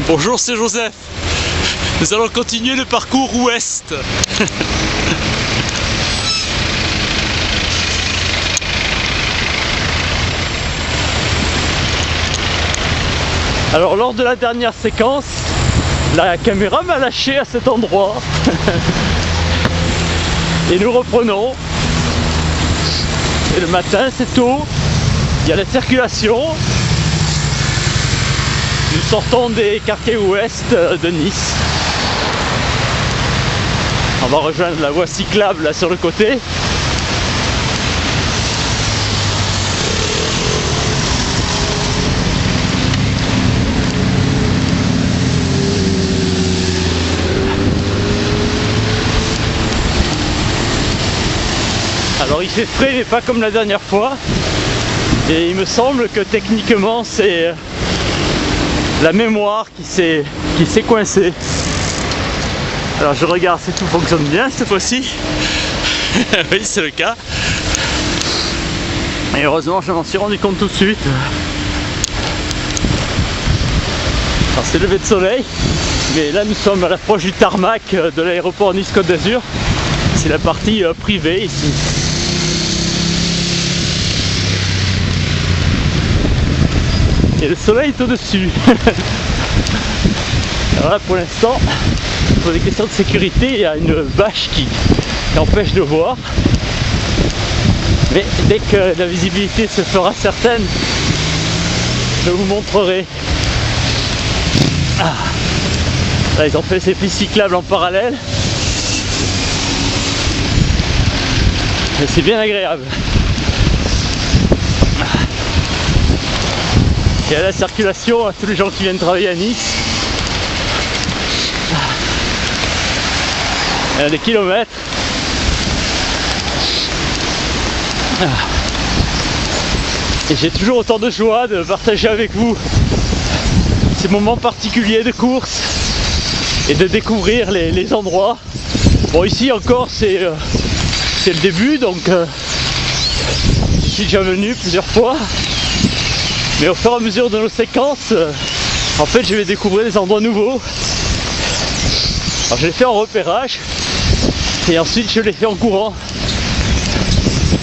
Bonjour, c'est Joseph. Nous allons continuer le parcours ouest. Alors lors de la dernière séquence, la caméra m'a lâché à cet endroit. Et nous reprenons. Et le matin c'est tôt, il y a la circulation. Nous sortons des quartiers ouest de Nice. On va rejoindre la voie cyclable là sur le côté. Alors il fait frais mais pas comme la dernière fois. Et il me semble que techniquement c'est la mémoire qui s'est coincée. Alors je regarde si tout fonctionne bien cette fois-ci. Oui, c'est le cas. Et heureusement je m'en suis rendu compte tout de suite. Alors c'est levé de soleil, mais là nous sommes à l'approche du tarmac de l'aéroport Nice-Côte d'Azur. C'est la partie privée ici. Et le soleil est au-dessus. Alors là pour l'instant, pour des questions de sécurité, il y a une vache qui empêche de voir. Mais dès que la visibilité se fera certaine, je vous montrerai. Ah. Là ils ont fait ces pistes cyclables en parallèle. Et c'est bien agréable. Il y a la circulation à tous les gens qui viennent travailler à Nice. Il y a des kilomètres. Et j'ai toujours autant de joie de partager avec vous ces moments particuliers de course et de découvrir les endroits. Bon, ici encore c'est le début, donc je suis déjà venu plusieurs fois. Mais au fur et à mesure de nos séquences, en fait je vais découvrir des endroits nouveaux. Alors je l'ai fait en repérage et ensuite je l'ai fait en courant.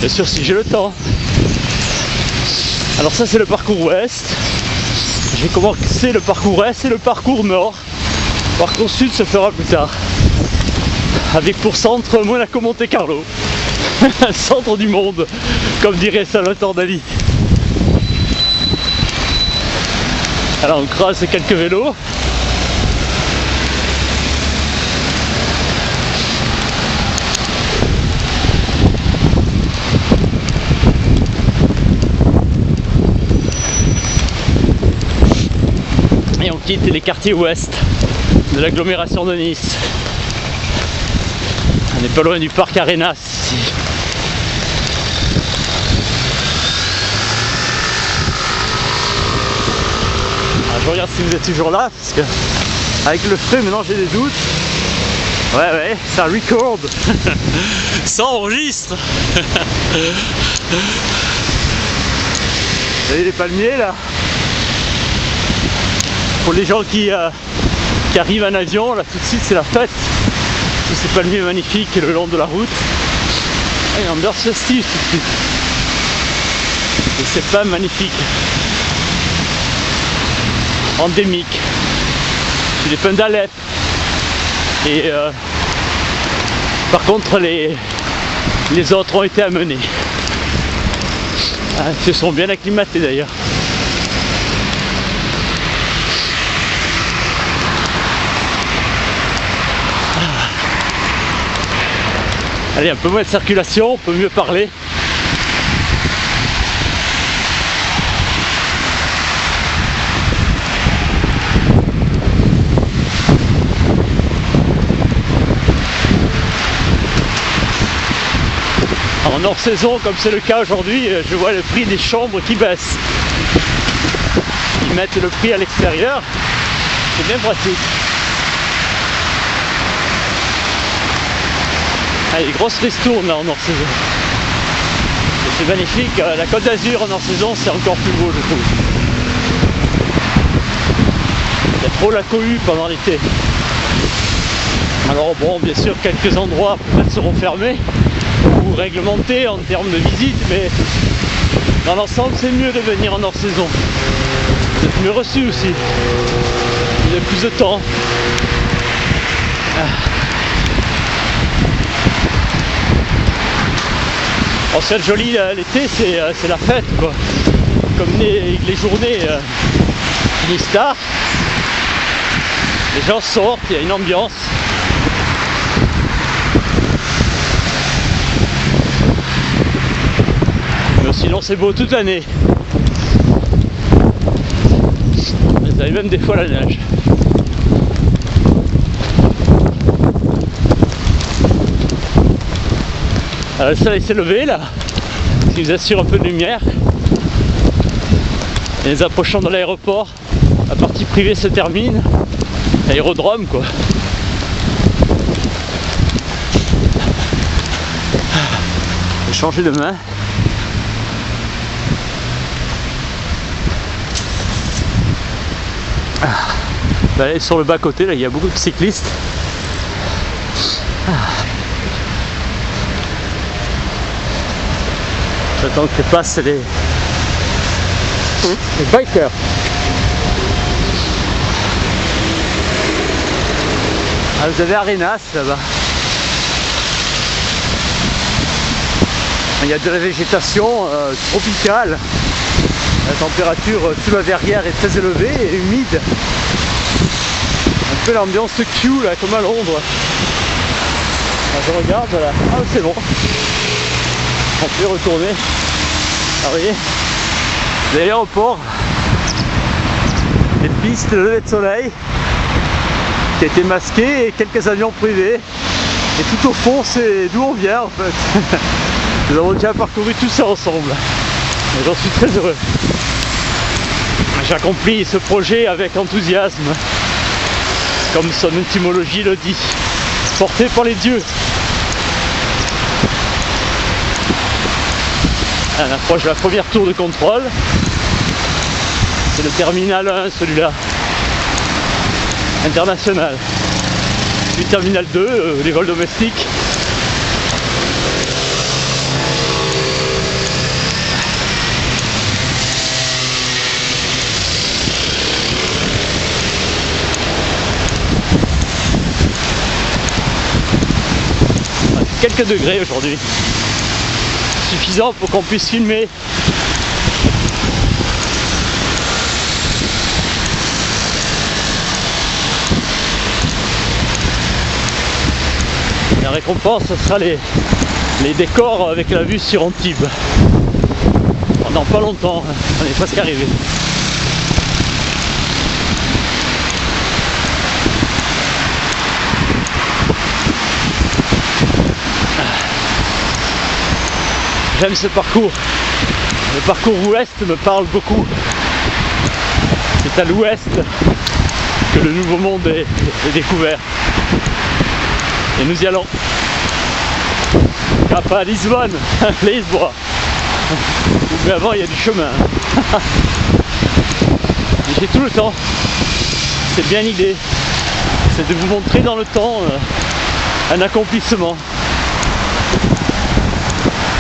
Bien sûr si j'ai le temps. Alors ça c'est le parcours ouest. Je vais commencer le parcours est et le parcours nord. Le parcours sud se fera plus tard. Avec pour centre Monaco-Monte Carlo. Centre du monde, comme dirait Salvatore Dali. Alors on croise quelques vélos. Et on quitte les quartiers ouest de l'agglomération de Nice. On n'est pas loin du parc Arenas ici. Alors, je regarde si vous êtes toujours là, parce que avec le frais maintenant j'ai des doutes. Ouais, ça record. Ça enregistre. Vous voyez les palmiers là? Pour les gens qui arrivent en avion, là tout de suite c'est la fête. Tous ces palmiers magnifiques le long de la route. Et une ambiance festive tout de suite. Et c'est pas magnifique. Endémique. C'est des pins d'Alep. Et par contre les autres ont été amenés. Ah, ils se sont bien acclimatés d'ailleurs. Allez, un peu moins de circulation, on peut mieux parler. En hors saison, comme c'est le cas aujourd'hui, je vois le prix des chambres qui baisse. Ils mettent le prix à l'extérieur, c'est bien pratique. Ah, les grosses ristournes là en hors saison. C'est magnifique, la Côte d'Azur en hors saison c'est encore plus beau je trouve. Il y Il y a trop la cohue pendant l'été. Alors bon, bien sûr, quelques endroits peut-être seront fermés ou réglementés en termes de visite, mais dans l'ensemble, c'est mieux de venir en hors saison. Vous êtes mieux reçu aussi. Vous avez plus de temps. Alors, c'est joli l'été, c'est la fête quoi. Comme les journées finissent tard, les gens sortent, il y a une ambiance. Mais sinon c'est beau toute l'année. Vous avez même des fois la neige. Alors, le soleil s'est levé là, ce qui nous assure un peu de lumière. Et nous approchons de l'aéroport, la partie privée se termine, aérodrome quoi. Je vais changer de main. Je vais aller sur le bas côté, là il y a beaucoup de cyclistes. J'attends que passent les bikers. Ah, vous avez Arenas là-bas. Il y a de la végétation tropicale. La température sous la verrière est très élevée et humide. Un peu l'ambiance Q là, comme à Londres. Alors, je regarde là. Ah c'est bon. On peut retourner. Ah, vous voyez, l'aéroport, les pistes de lever de soleil qui a été masquées et quelques avions privés. Et tout au fond, c'est d'où on vient en fait. Nous avons déjà parcouru tout ça ensemble. Et j'en suis très heureux. J'accomplis ce projet avec enthousiasme, comme son étymologie le dit, porté par les dieux. On approche de la première tour de contrôle. C'est le terminal 1, celui-là. International. Puis terminal 2, les vols domestiques. Quelques degrés aujourd'hui. Suffisant pour qu'on puisse filmer. La récompense, ce sera les décors avec la vue sur Antibes. Pendant pas longtemps, on est presque arrivé. J'aime ce parcours. Le parcours ouest me parle beaucoup. C'est à l'ouest que le nouveau monde est découvert. Et nous y allons. Ah, pas à Lisbonne, Lisboa. Mais avant il y a du chemin. Mais j'ai tout le temps. C'est bien l'idée. C'est de vous montrer dans le temps un accomplissement.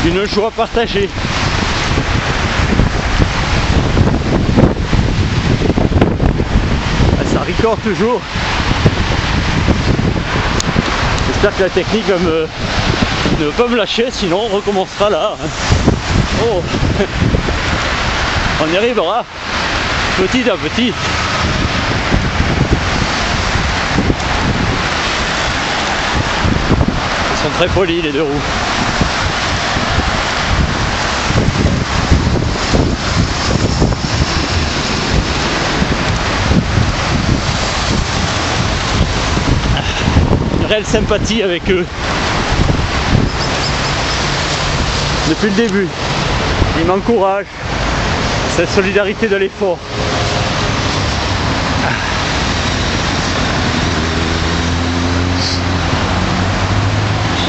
Une joie partagée. Ça recorde toujours. J'espère que la technique ne va pas me lâcher, sinon on recommencera là. Oh. On y arrivera petit à petit. Ils sont très polis les deux roues. Réelle sympathie avec eux depuis le début. Ils m'encouragent, cette solidarité de l'effort.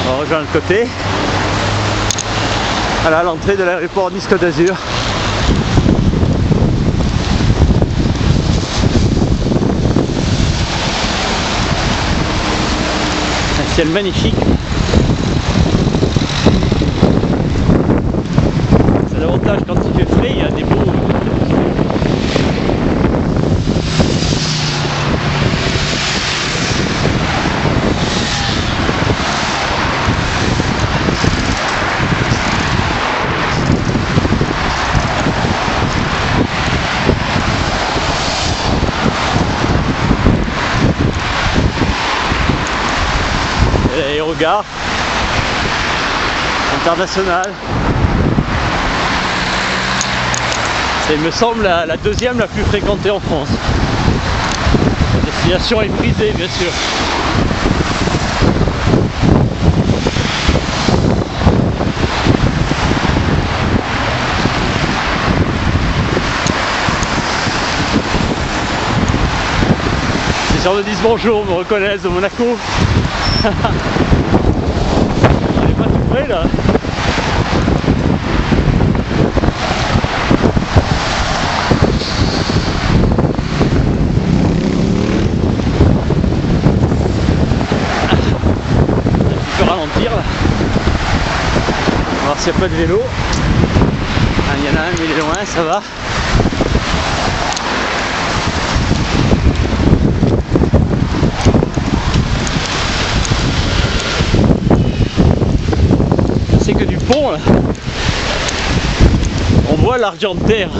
On rejoint le côté. Voilà l'entrée de l'aéroport Nice Côte d'Azur. ciel magnifique. C'est l'avantage quand il fait frais, il y a des beaux. L'aérogare international. C'est, il me semble, la deuxième la plus fréquentée en France. La destination est prisée, bien sûr. Les gens me disent bonjour, me reconnaissent de Monaco. On n'est pas tout près là. Il peut ralentir là. On va voir s'il n'y a pas de vélo. Il y en a un mais il est loin, ça va. Que du pont là, on voit l'Argentière,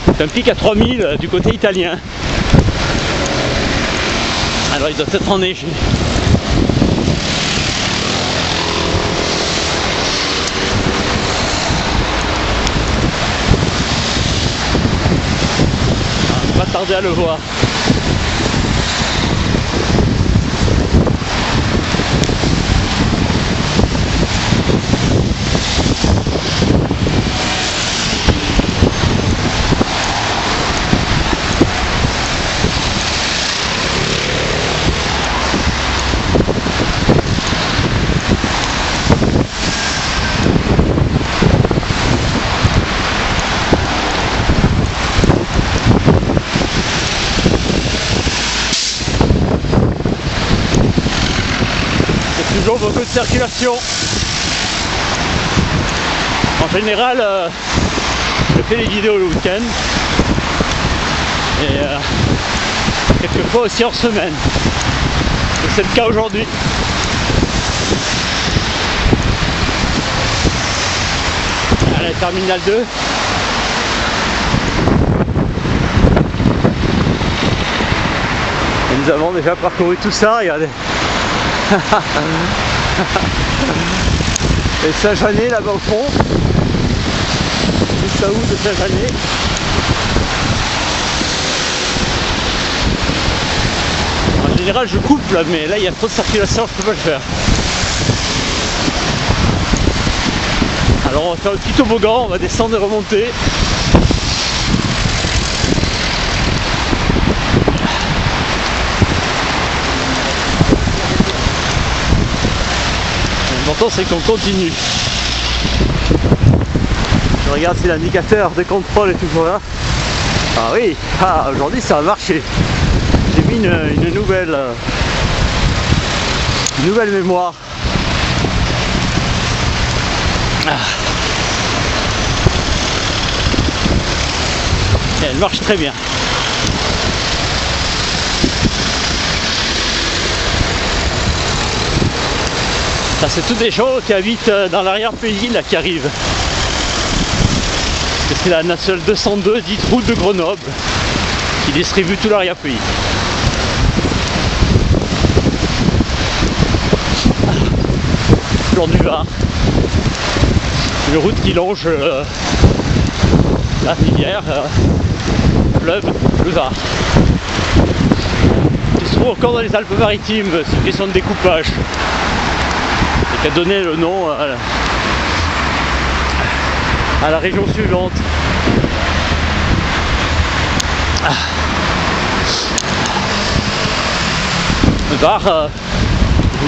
c'est un pic à 3000 du côté italien, alors il doit être enneigé. On va pas tarder à le voir. Toujours beaucoup de circulation. En général, je fais des vidéos le week-end et quelquefois aussi en semaine. Et c'est le cas aujourd'hui. À la terminale 2. Et nous avons déjà parcouru tout ça, regardez. Et Saint-Jeannet là-bas au fond, juste à où de Saint-Jeannet. En général je coupe là, mais là il y a trop de circulation, je peux pas le faire. Alors on va faire un petit toboggan, on va descendre et remonter. L'important c'est qu'on continue. Je regarde si l'indicateur de contrôle est toujours là. Ah oui, aujourd'hui ça a marché. J'ai mis une nouvelle mémoire. Et elle marche très bien. Ça, c'est tous des gens qui habitent dans l'arrière-pays là qui arrivent. C'est la nationale 202 dite route de Grenoble qui distribue tout l'arrière-pays. Plan du Var. Une route qui longe la rivière, fleuve, le Var. Qui se trouve encore dans les Alpes-Maritimes, c'est une question de découpage. Et qui a donné le nom à la région suivante. Le Var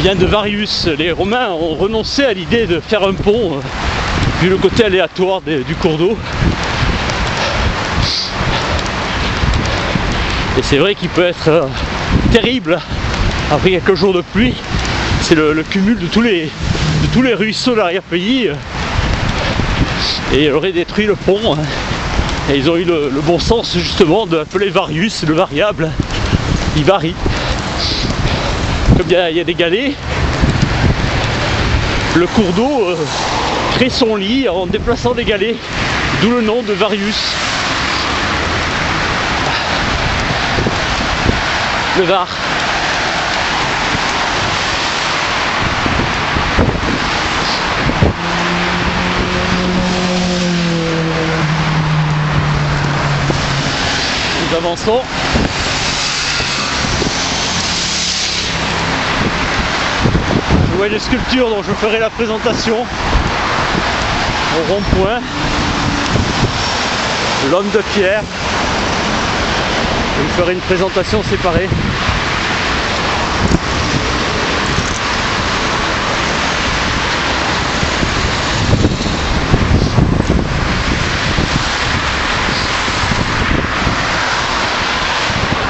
vient de Varius. Les Romains ont renoncé à l'idée de faire un pont vu le côté aléatoire du cours d'eau. Et c'est vrai qu'il peut être terrible après quelques jours de pluie c'est le cumul de tous les ruisseaux de l'arrière-pays. Et il aurait détruit le pont. Et ils ont eu le bon sens justement de l'appeler Varius, le variable. Il varie. Comme il y a des galets, le cours d'eau crée son lit en déplaçant des galets, d'où le nom de Varius. Le Var. Nous avançons. Je vois les sculptures dont je ferai la présentation au rond-point. L'homme de pierre. Je ferai une présentation séparée.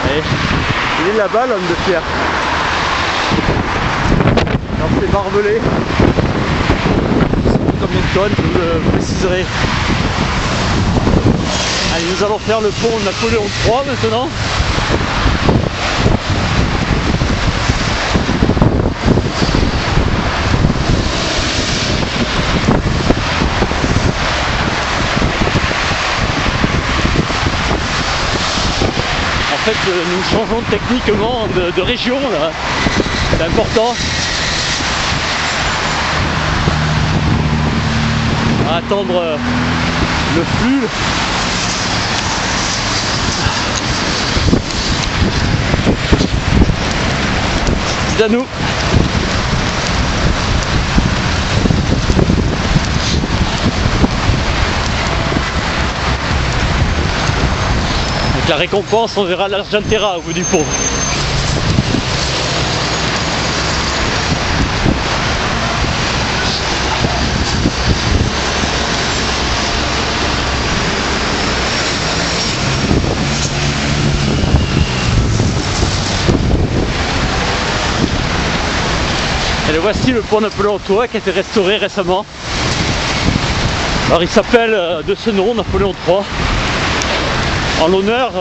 Et il est là-bas, l'homme de pierre. Alors c'est barbelé. Combien de tonnes, je vous le préciserai. Allez, nous allons faire le pont Napoléon III maintenant. En fait, nous changeons techniquement de région là. C'est important. On va attendre le flux. C'est à nous. Donc la récompense, on verra l'Argentera au bout du pont. Et le voici, le pont Napoléon III qui a été restauré récemment. Alors il s'appelle de ce nom, Napoléon III, en l'honneur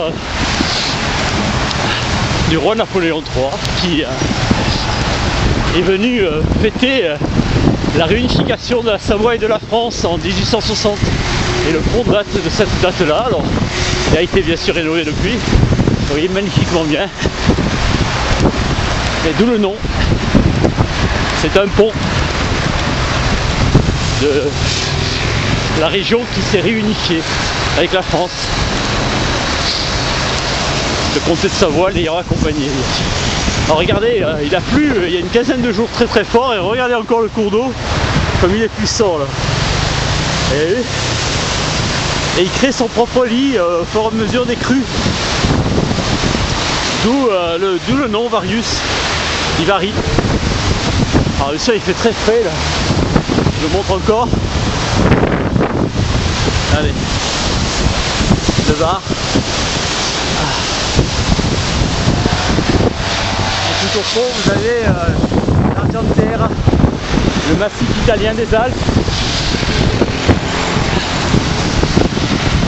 du roi Napoléon III qui est venu fêter la réunification de la Savoie et de la France en 1860. Et le pont date de cette date-là. Alors il a été bien sûr rénové depuis. Vous voyez magnifiquement bien. Et d'où le nom. C'est un pont de la région qui s'est réunifiée avec la France. Le comté de Savoie l'ayant accompagné. Alors regardez, il a plu il y a une quinzaine de jours très fort et regardez encore le cours d'eau comme il est puissant là. Et il crée son propre lit au fur et à mesure des crues. D'où le nom Varius. Il varie. Alors le ciel il fait très frais là. Je le montre encore. Allez. Le Var. Et tout au fond vous avez l'Argentera, le massif italien des Alpes.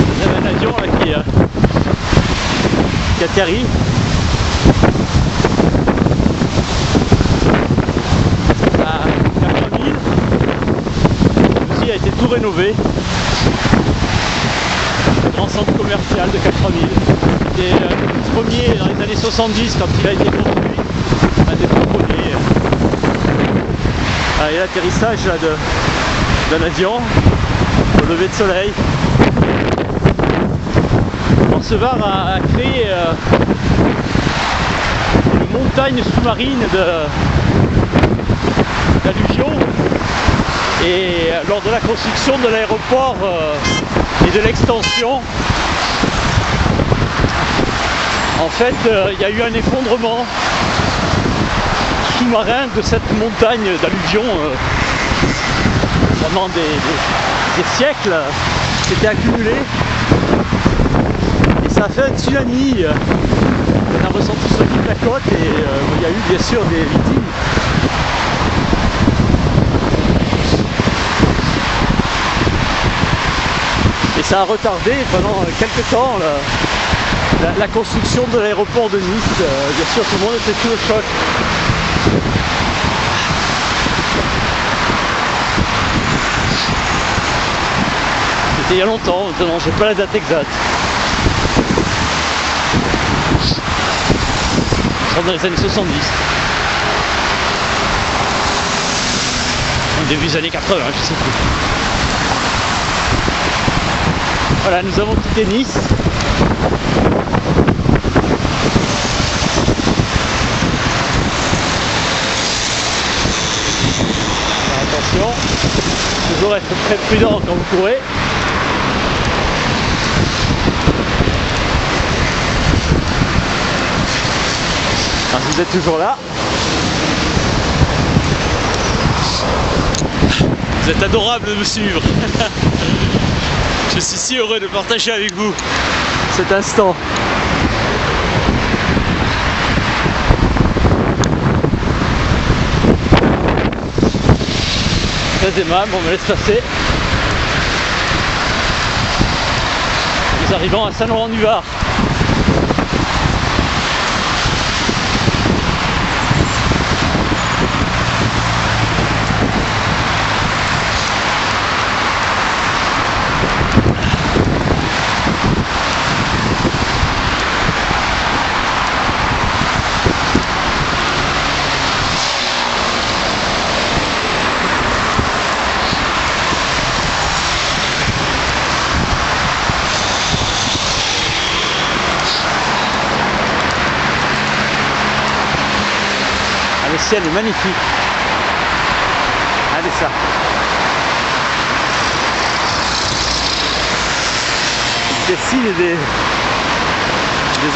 Vous avez un avion là qui atterrit. A été tout rénové. Le grand centre commercial de 4000. C'était le premier dans les années 70 quand il a été construit. Un des tout premiers. Et l'atterrissage d'un avion au lever de soleil. Var a créé une montagne sous-marine d'alluvions. Et lors de la construction de l'aéroport et de l'extension, en fait, il y a eu un effondrement sous-marin de cette montagne d'alluvions pendant des siècles. C'était accumulé et ça a fait un tsunami. On a ressenti sur toute la côte et il y a eu bien sûr des victimes. ça a retardé pendant quelques temps la construction de l'aéroport de Nice. Bien sûr, tout le monde était sous le choc. C'était il y a longtemps, maintenant j'ai pas la date exacte. Dans les années 70. Au début des années 80, je sais plus. Voilà, nous avons quitté Nice. Alors, attention, toujours être très prudent quand vous courez. Alors, vous êtes toujours là. Vous êtes adorable de me suivre. Je suis si heureux de partager avec vous cet instant. Très aimable, on me laisse passer. Nous arrivons à Saint-Laurent-du-Var. Le ciel est magnifique. Allez ça. Des signes des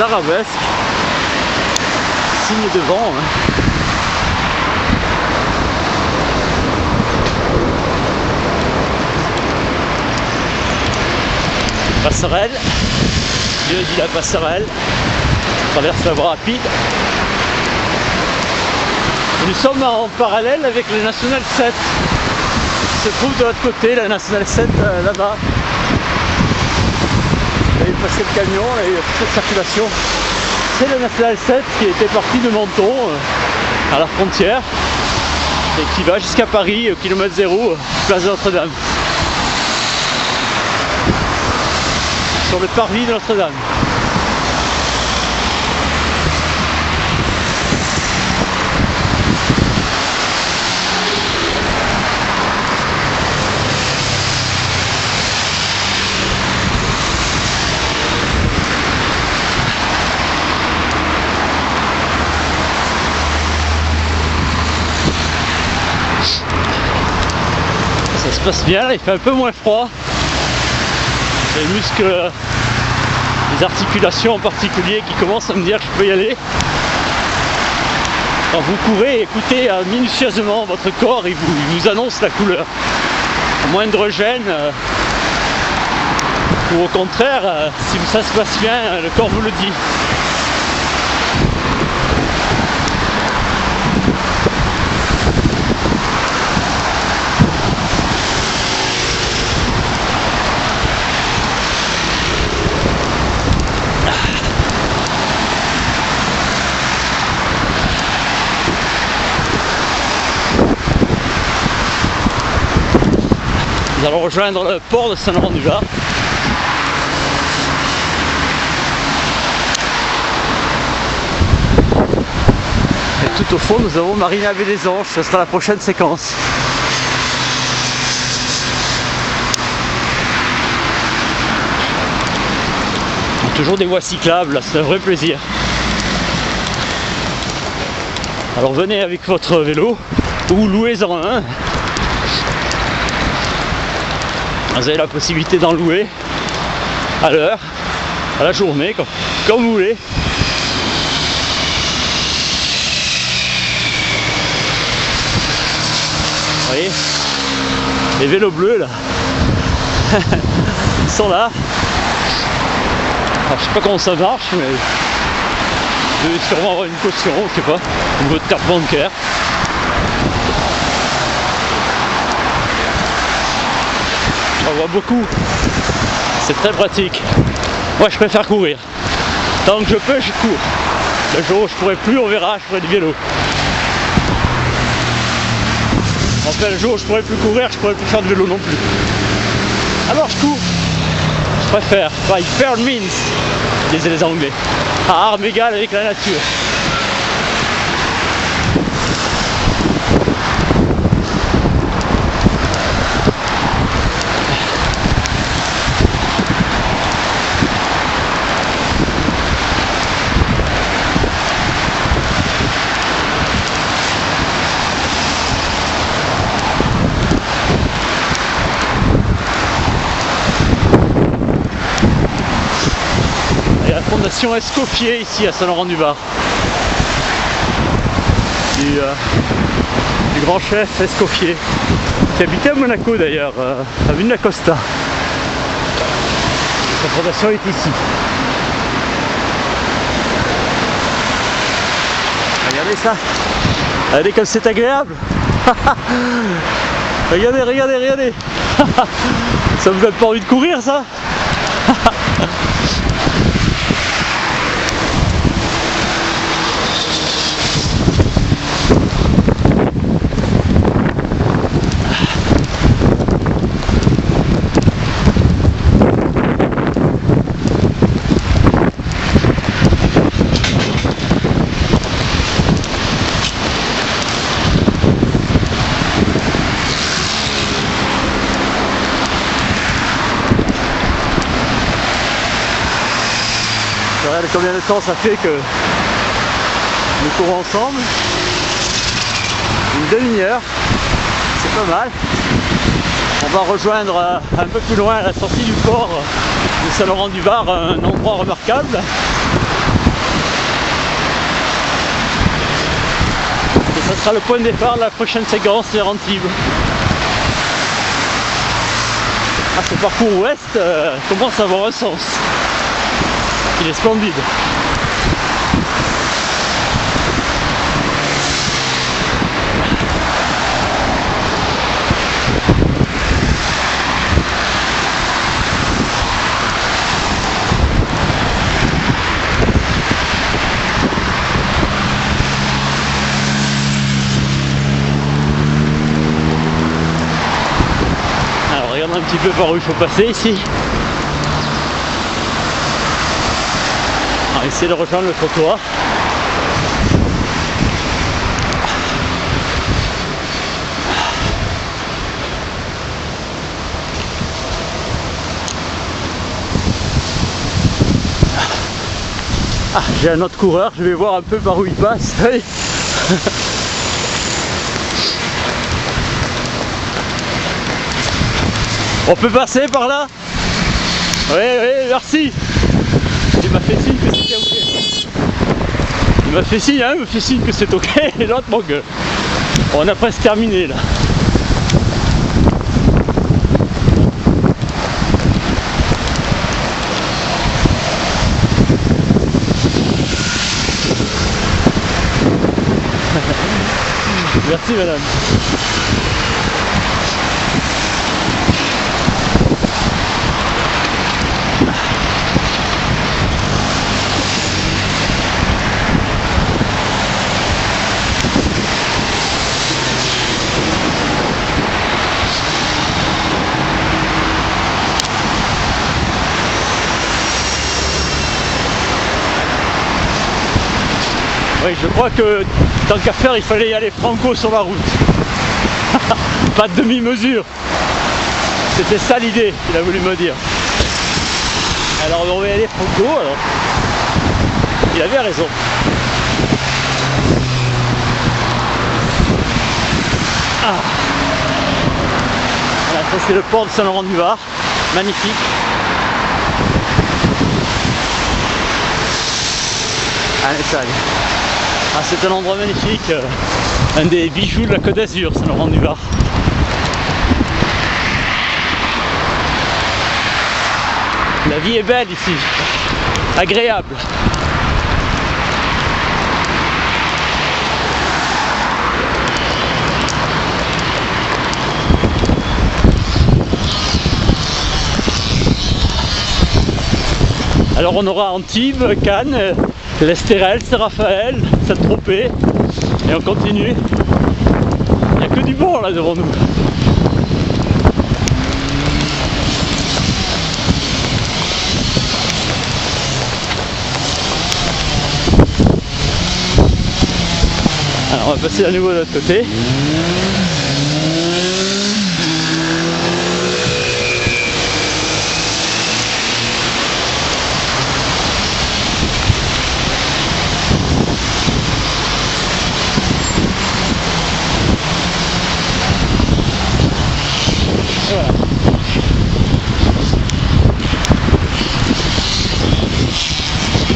arabesques. Signes de vent. Hein. Passerelle. Dieu dit la passerelle. On traverse la voie rapide. Nous sommes en parallèle avec le National 7 qui se trouve de l'autre côté, la National 7 là-bas. Vous avez passé le camion, là, il y a toute cette circulation. C'est le National 7 qui était parti de Menton à la frontière et qui va jusqu'à Paris au kilomètre 0, place de Notre-Dame. Sur le parvis de Notre-Dame. Ça se passe bien, là, il fait un peu moins froid. Les muscles, les articulations en particulier qui commencent à me dire que je peux y aller. Quand vous courez, écoutez minutieusement votre corps, il vous annonce la couleur. Moindre gêne, ou au contraire, si ça se passe bien, le corps vous le dit. Nous allons rejoindre le port de Saint-Laurent-du-Var. Et tout au fond, nous avons Marina Baie des Anges. Ce sera la prochaine séquence. Toujours des voies cyclables, c'est un vrai plaisir. Alors venez avec votre vélo ou louez-en un. Vous avez la possibilité d'en louer à l'heure, à la journée, comme vous voulez. Vous voyez, les vélos bleus là, ils sont là. Alors, je sais pas comment ça marche, mais vous devez sûrement avoir une caution, je sais pas, ou votre carte bancaire. On voit beaucoup C'est très pratique. Moi je préfère courir. Tant que je peux, je cours. Le jour où je pourrai plus, on verra, je ferai du vélo. Enfin, le jour où je pourrai plus courir, je pourrai plus faire de vélo non plus. Alors je cours. Je préfère. By fair means, disaient les Anglais. À armes égales avec la nature. Fondation Escoffier ici à Saint-Laurent-du-Var, du grand chef Escoffier qui habitait à Monaco d'ailleurs, à Vune la Costa. Sa fondation est ici. Regardez ça, regardez comme c'est agréable. Regardez, regardez, regardez. Ça vous donne pas envie de courir ça? Regarde combien de temps ça fait que nous courons ensemble. Une demi-heure, c'est pas mal. On va rejoindre un peu plus loin à la sortie du port de Saint-Laurent-du-Var, un endroit remarquable. Et ça sera le point de départ de la prochaine séquence vers Antibes. Ah, ce parcours ouest commence à avoir un sens. Il est splendide. Alors regardons un petit peu par où il faut passer ici. On va essayer de rejoindre le trottoir. Ah, j'ai un autre coureur, je vais voir un peu par où il passe. Allez. On peut passer par là? Oui, oui, merci. Il m'a fait signe que c'était ok. Il m'a fait signe, hein, il me fait signe que c'est ok. Et l'autre, bon, on a presque terminé là. Merci madame. Oui, je crois que tant qu'à faire, il fallait y aller franco sur la route. Pas de demi-mesure. C'était ça l'idée qu'il a voulu me dire. Alors on va y aller franco, alors. Il avait raison. Ah. Voilà, ça c'est le port de Saint-Laurent-du-Var. Magnifique. Allez, ça allait. Ah, c'est un endroit magnifique, un des bijoux de la Côte d'Azur, Saint-Laurent-du-Var. La vie est belle ici, agréable. Alors on aura Antibes, Cannes, l'Estérel, Saint-Raphaël, Saint-Tropez et on continue. Il n'y a que du bon là devant nous. Alors on va passer à nouveau de l'autre côté. Voilà.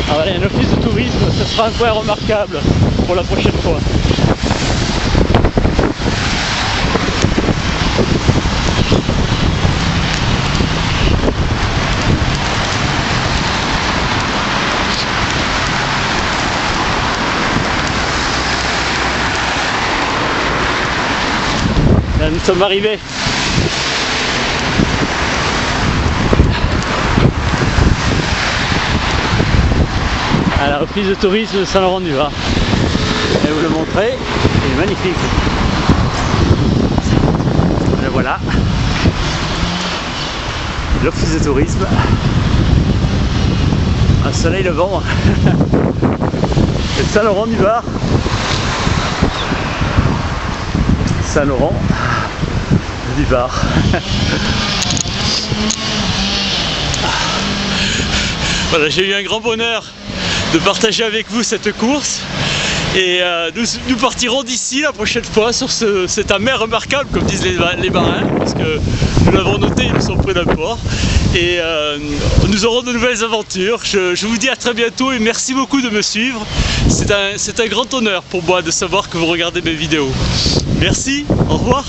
Ah voilà, un office de tourisme, ce sera un point remarquable pour la prochaine fois. Là, nous sommes arrivés. À la office de tourisme de Saint-Laurent-du-Var. Je vais vous le montrer, il est magnifique. Le voilà. L'office de tourisme. Un soleil levant. Et Saint-Laurent-du-Var. Saint-Laurent-du-Var. Voilà, j'ai eu un grand bonheur de partager avec vous cette course et nous partirons d'ici la prochaine fois sur cet amer remarquable comme disent les marins parce que nous l'avons noté, ils nous sont près d'un port et nous aurons de nouvelles aventures. Je vous dis à très bientôt et merci beaucoup de me suivre. C'est un grand honneur pour moi de savoir que vous regardez mes vidéos. Merci, au revoir.